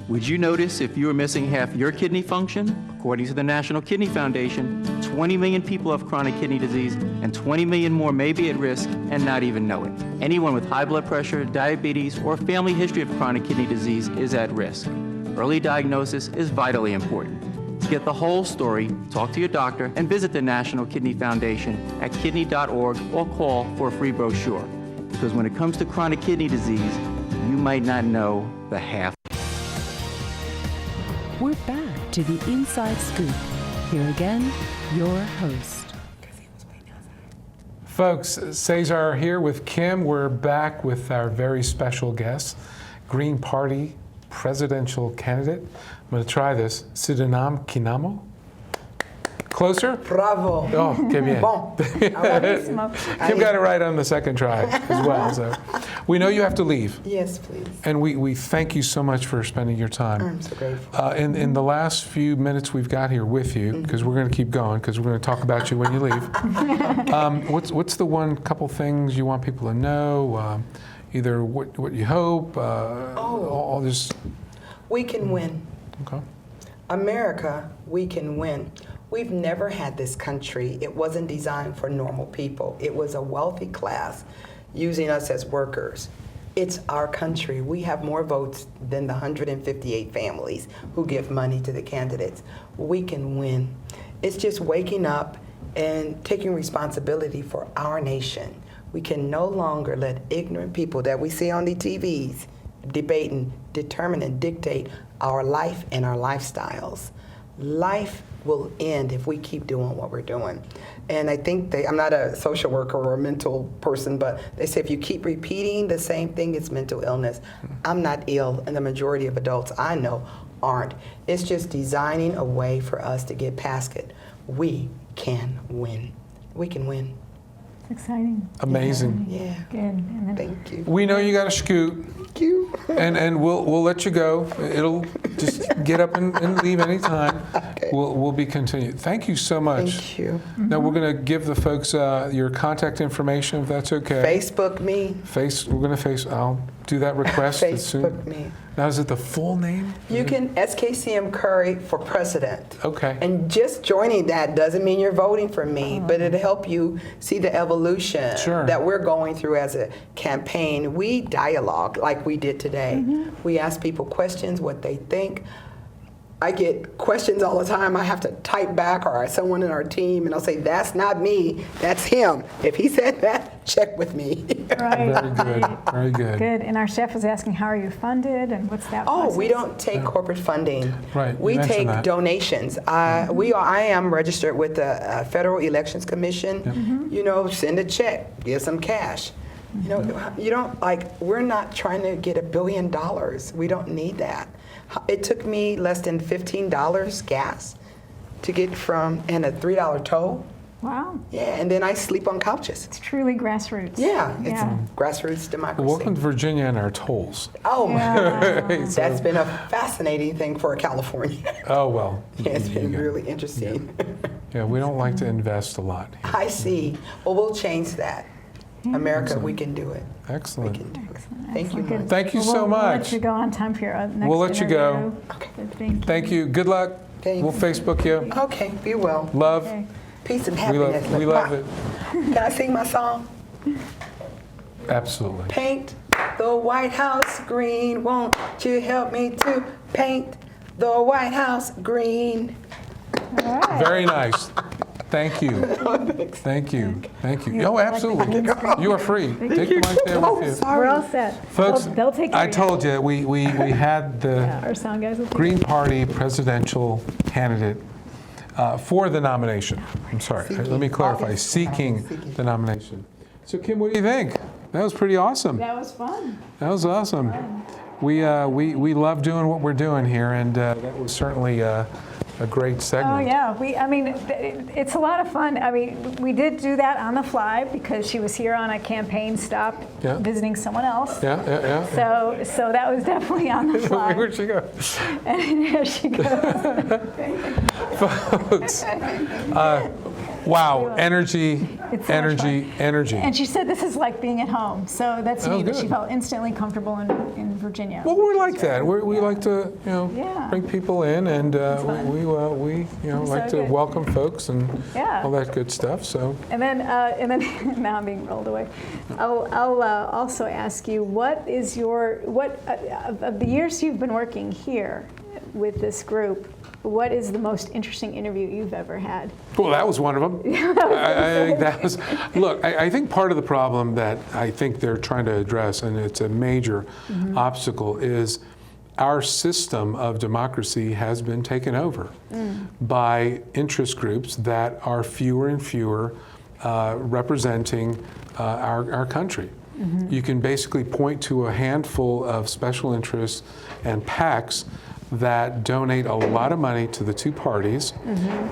Would you notice if you were missing half your kidney function? According to the National Kidney Foundation, 20 million people have chronic kidney disease, and 20 million more may be at risk and not even know it. Anyone with high blood pressure, diabetes, or family history of chronic kidney disease is at risk. Early diagnosis is vitally important. get the whole story, talk to your doctor, and visit the National Kidney Foundation at kidney.org or call for a free brochure. Because when it comes to chronic kidney disease, you might not know the half. We're back to the Inside Scoop. Here again, your host. Folks, Cesar here with Kim. We're back with our very special guest, Green Party presidential candidate. I'm going to try this. Sidanam Kinamo. Closer? Bravo. Oh, qué bien. Bon. Kim got it right on the second try as well. So we know you have to leave. Yes, please. And we thank you so much for spending your time. I'm so grateful. In the last few minutes we've got here with you, because we're going to keep going, because we're going to talk about you when you leave. What's the one couple things you want people to know? Either what you hope, all this. We can win. Okay. America, we can win. We've never had this country. It wasn't designed for normal people. It was a wealthy class using us as workers. It's our country. We have more votes than the 158 families who give money to the candidates. We can win. It's just waking up and taking responsibility for our nation. We can no longer let ignorant people that we see on the TVs debate and determine and dictate our life and our lifestyles. Life will end if we keep doing what we're doing. And I think I'm not a social worker or a mental person, but they say if you keep repeating the same thing, it's mental illness. I'm not ill, and the majority of adults I know aren't. It's just designing a way for us to get past it. We can win. We can win. Exciting. Amazing. Yeah. Good. Thank you. We know you got to scoot. Thank you. And we'll let you go. It'll just get up and leave anytime. Okay. We'll be continued. Thank you so much. Thank you. Now we're going to give the folks your contact information, if that's okay. Facebook me. We're going to I'll do that request as soon. Facebook me. Now, is it the full name? You can SKCM Curry for president. Okay. And just joining that doesn't mean you're voting for me, but it'll help you see the evolution that we're going through as a campaign. We dialogue like we did today. We ask people questions, what they think. I get questions all the time. I have to type back, or someone in our team, and I'll say, that's not me, that's him. If he said that, check with me. Right. Very good. Very good. Good. And our chef was asking, how are you funded, and what's that process? We don't take corporate funding. Right. We take donations. I am registered with the Federal Elections Commission. You know, send a check, give some cash. You know, you don't we're not trying to get $1 billion. We don't need that. It took me less than $15 gas to get and a $3 toll. Wow. Yeah, and then I sleep on couches. It's truly grassroots. Yeah, it's grassroots democracy. Welcome to Virginia and our tolls. Oh, that's been a fascinating thing for California. Oh, well. Yeah, it's been really interesting. Yeah, we don't like to invest a lot here. I see. Well, we'll change that. America, we can do it. Excellent. We can do it. Thank you. Thank you so We'll much. let you go on time for your next We'll let you go. Okay. Thank you. Good luck. We'll Facebook you. Okay, be well. Love. Okay. Peace and happiness. We love it. Can I sing my song? Absolutely. Paint the White House green. Won't you help me to paint the White House green? All right. Very nice. Thank you. Thank you. Thank you. Oh, absolutely. You are free. Take the mic there with you. We're all set. Folks, They'll take care I of told you, we had the our sound guys will take Green Party presidential candidate for the nomination. I'm sorry. Let me clarify. Seeking the nomination. So, Kim, what do you think? That was pretty awesome. That was fun. That was awesome. We love doing what we're doing here, and that was certainly a great segment. Oh yeah, it's a lot of fun. I mean, we did do that on the fly because she was here on a campaign stop visiting someone else. Yeah. So that was definitely on the fly. Where'd she go? And here she goes. Folks, wow, energy. And she said this is like being at home. So that's neat that she good. felt instantly comfortable in Virginia. Well, we're like that. We like to, bring people in, and we like to welcome folks and all that good stuff. So. And then now I'm being rolled away. I'll also ask you, what of the years you've been working here, with this group, what is the most interesting interview you've ever had? Well, that was one of them. I think that was, look, I think part of the problem that I think they're trying to address, and it's a major obstacle, is our system of democracy has been taken over by interest groups that are fewer and fewer representing our country. You can basically point to a handful of special interests and PACs that donate a lot of money to the two parties,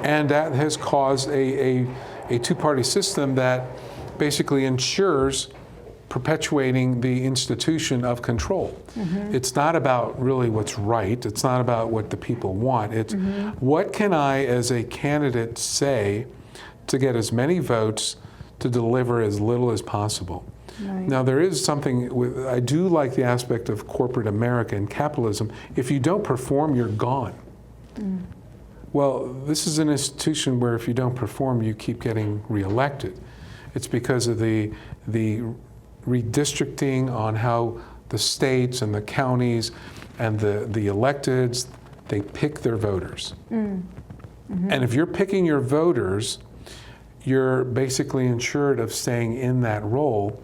and that has caused a two-party system that basically ensures perpetuating the institution of control. It's not about really what's right, it's not about what the people want, it's what can I as a candidate say to get as many votes to deliver as little as possible. Now there is something with, I do like the aspect of corporate America and capitalism. If you don't perform, you're gone. Well, this is an institution where if you don't perform, you keep getting reelected. It's because of the redistricting on how the states and the counties and the electeds, they pick their voters. And if you're picking your voters, you're basically insured of staying in that role,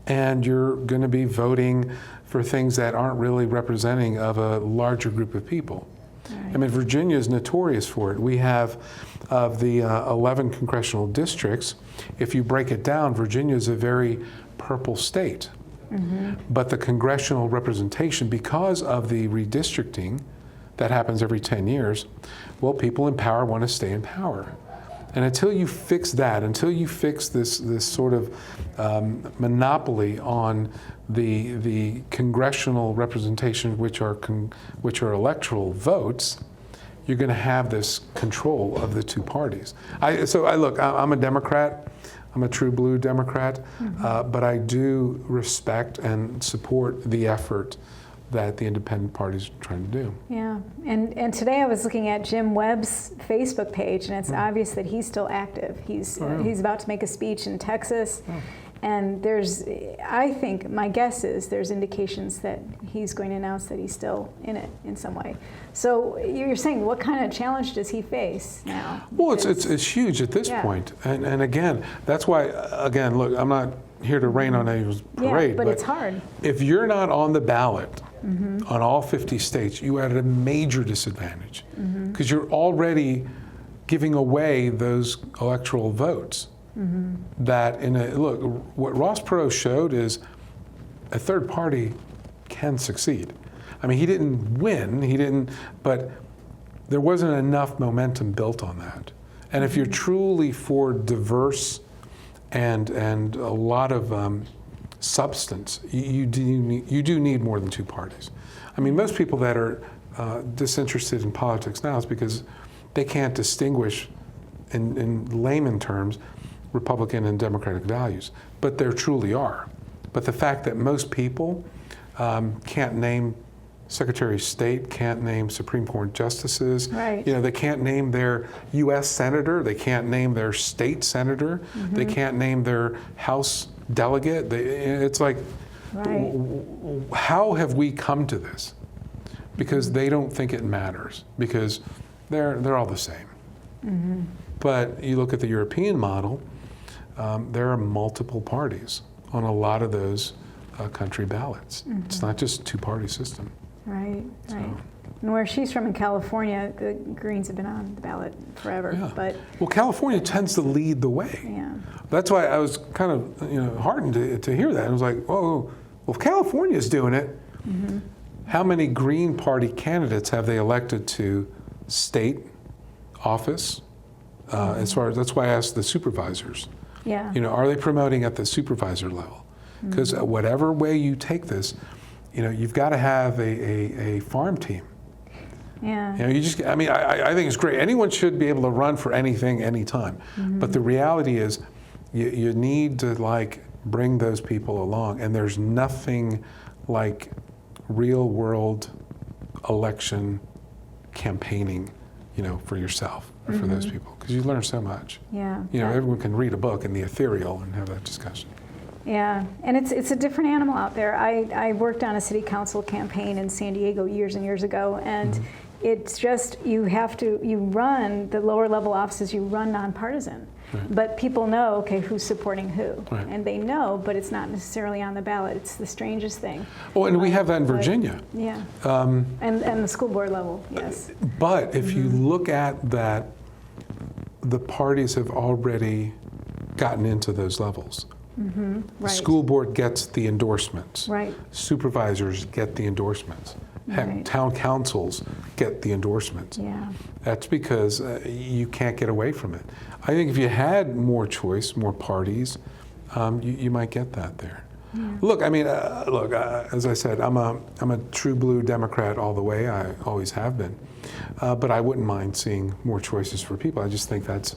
and you're going to be voting for things that aren't really representing of a larger group of people. I mean, Virginia is notorious for it. We have, of the 11 congressional districts, if you break it down, Virginia is a very purple state. But the congressional representation, because of the redistricting that happens every 10 years, well, people in power want to stay in power. And until you fix that, until you fix this sort of monopoly on the congressional representation, which are electoral votes, you're going to have this control of the two parties. Look, I'm a Democrat. I'm a true blue Democrat, but I do respect and support the effort that the independent parties are trying to do. Yeah, and today I was looking at Jim Webb's Facebook page, and it's obvious that he's still active. He's about to make a speech in Texas, and I think, my guess is there's indications that he's going to announce that he's still in it in some way. So you're saying, what kind of challenge does he face now? Well, it's huge at this point. And again, that's why, again, look, I'm not here to rain on anyone's parade, but it's hard. If you're not on the ballot on all 50 states, you are at a major disadvantage because you're already giving away those electoral votes. That look, what Ross Perot showed is a third party can succeed. I mean, he didn't win, but there wasn't enough momentum built on that. And if you're truly for diverse and a lot of substance, you do need more than two parties. I mean, most people that are disinterested in politics now is because they can't distinguish, in layman terms, Republican and Democratic values, but there truly are. But the fact that most people can't name Secretary of State, can't name Supreme Court justices, they can't name their U.S. senator, they can't name their state senator, they can't name their House delegate. It's like, how have we come to this? Because they don't think it matters, because they're all the same. But you look at the European model, there are multiple parties on a lot of those country ballots. It's not just a two-party system. Right. And where she's from in California, the Greens have been on the ballot forever. But well, California tends to lead the way. That's why I was kind of heartened to hear that. I was like, well, if California's doing it, how many Green Party candidates have they elected to state office? As far as, that's why I asked the supervisors. Are they promoting at the supervisor level? Because whatever way you take this, you've got to have a farm team. I think it's great. Anyone should be able to run for anything, anytime. But the reality is, you need to bring those people along, and there's nothing like real world election campaigning, for yourself or for those people, because you learn so much. Everyone can read a book in the ethereal and have that discussion. Yeah, and it's a different animal out there. I worked on a city council campaign in San Diego years and years ago, and it's just, you run the lower level offices, you run nonpartisan. Right. But people know, okay, who's supporting who. Right. And they know, but it's not necessarily on the ballot. It's the strangest thing. Oh, and we have that in Virginia. Yeah. And the school board level, yes. But if you look at that, the parties have already gotten into those levels. Right. The school board gets the endorsements. Right. Supervisors get the endorsements. Right. Town councils get the endorsements. Yeah. That's because you can't get away from it. I think if you had more choice, more parties, you might get that there. Yeah. Look, I mean, as I said, I'm a true blue Democrat all the way. I always have been, but I wouldn't mind seeing more choices for people. I just think that's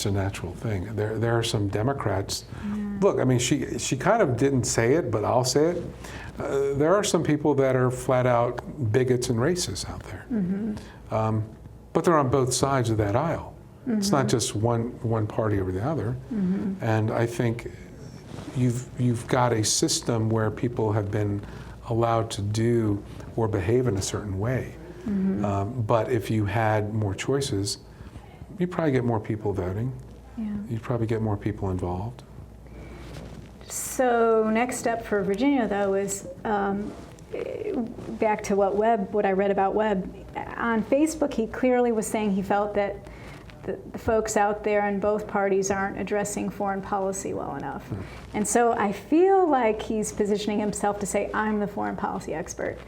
a natural thing. There are some Democrats. Yeah. Look, I mean, she kind of didn't say it, but I'll say it. There are some people that are flat out bigots and racists out there, but they're on both sides of that aisle. It's not just one party over the other. And I think you've got a system where people have been allowed to do or behave in a certain way. But if you had more choices, you'd probably get more people voting. Yeah. You'd probably get more people involved. So next step for Virginia, though, is back to what I read about Webb. On Facebook, he clearly was saying he felt that the folks out there in both parties aren't addressing foreign policy well enough. And so I feel like he's positioning himself to say, I'm the foreign policy expert.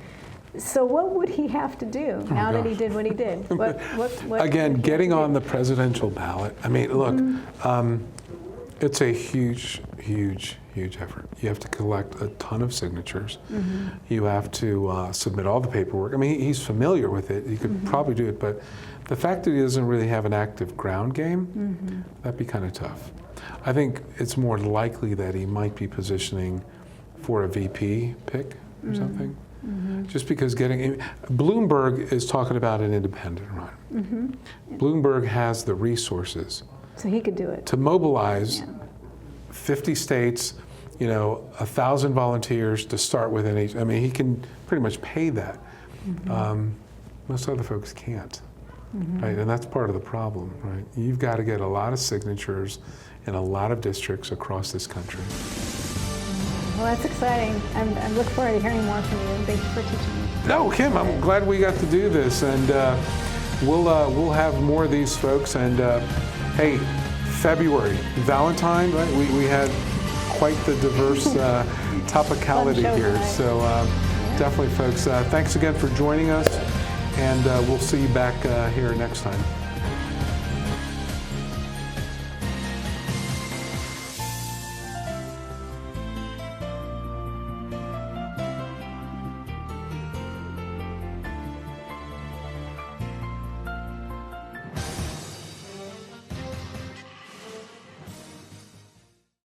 So what would he have to do now that he did what he did? What Again, getting on the presidential ballot. I mean, look, it's a huge effort. You have to collect a ton of signatures. You have to submit all the paperwork. I mean, he's familiar with it. He could probably do it, but the fact that he doesn't really have an active ground game, that'd be kind of tough. I think it's more likely that he might be positioning for a VP pick or something. Just because Bloomberg is talking about an independent run. Bloomberg has the resources. So he could do it. To mobilize 50 states, 1,000 volunteers to start with in each. I mean, he can pretty much pay that. Most other folks can't. Right? And that's part of the problem, right? You've got to get a lot of signatures in a lot of districts across this country. Well, that's exciting. I look forward to hearing more from you, and thank you for teaching me. No, Kim, I'm glad we got to do this, and we'll have more of these folks. And hey, February, Valentine, right? We had quite the diverse topicality here. Tonight. So definitely, folks, thanks again for joining us, and we'll see you back here next time.